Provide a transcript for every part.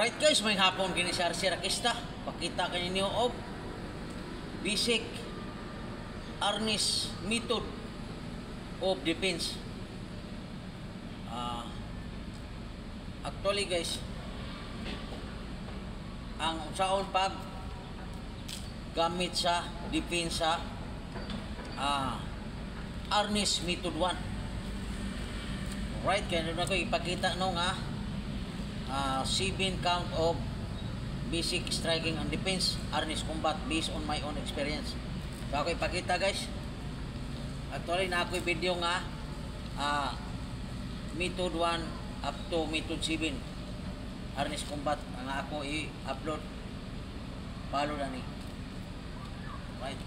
Right guys, may hapon kini si RC Rakista. Pakita kaninyo og basic harness method of defense. Actually guys, ang saon pag gamit sa depensa harness method 1. Right, kaya na ko ipakita no nga 7 count of basic striking and defense harness combat based on my own experience. So ako ipakita guys. Actually na ako video nga method 1 up to method 7 harness combat ang ako i-upload. Follow na ni. Right.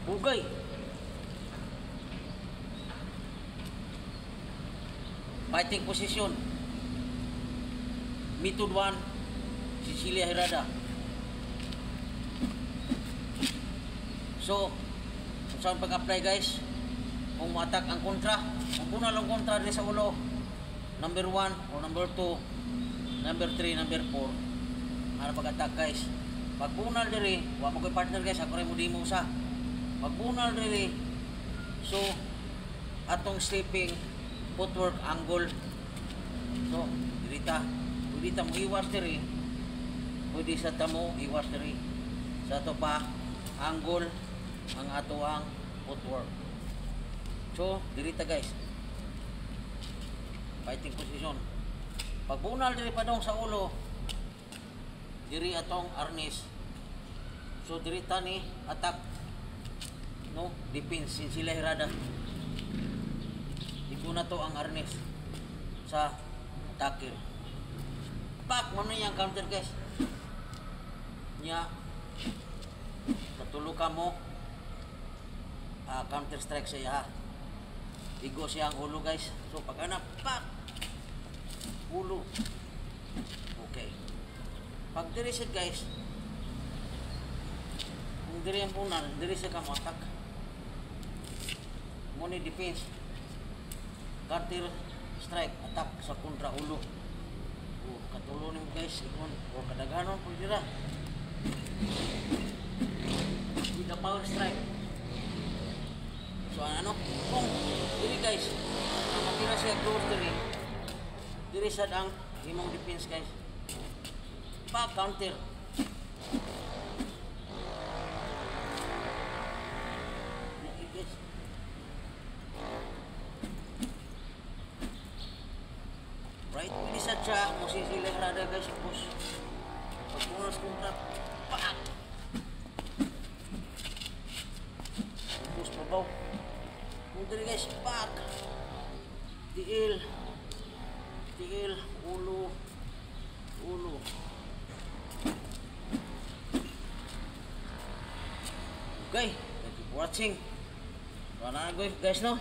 Bugay. Fighting position. Method 1, Cecilia Hirada. So, kung saan pag-apply guys, kung ma-attack ang kontra, kung kuna lang kontra din sa ulo, number 1 or number 2, number 3, number 4, ano pag-attack guys. Pag bunal diri, wa mo ko'y partner guys, ako rin mo di mo usa. Pag bunal diri, so, atong sleeping footwork angle. So, pwede mo iwas diri. Pwede sa tamo iwas diri. Sa ato pa angle ang ato ang footwork. So, diri ta guys. Fighting position. Pag bunal diri pa dong sa ulo, diri atong harness. So, diri ta ni attack no defense sila Hirada. Iguna to ang harness sa tackle. Pak mo na yung counter guys. Nya patulog ka mo counter strike siya. Igo siya ang ulo guys. So pag anak pak ulo. Okay. Pag diri siya guys, kung diri ang punal, diri siya ka mo attack. Mo ni defense. Counter strike attack sa kontra ulo. Katulo ni guys ikon o kadaghanon pud dira. With the power strike. So ano? Kung diri guys, ang matira siya close diri sad ang imong defense guys. Pa counter. Right, pwede sa siya mo sisilang rada guys yung push. Pag punas kontra, pak! Push pa baw. Punta rin guys, pak! Tiil, ulo. Okay, thank you for watching. So na guys no?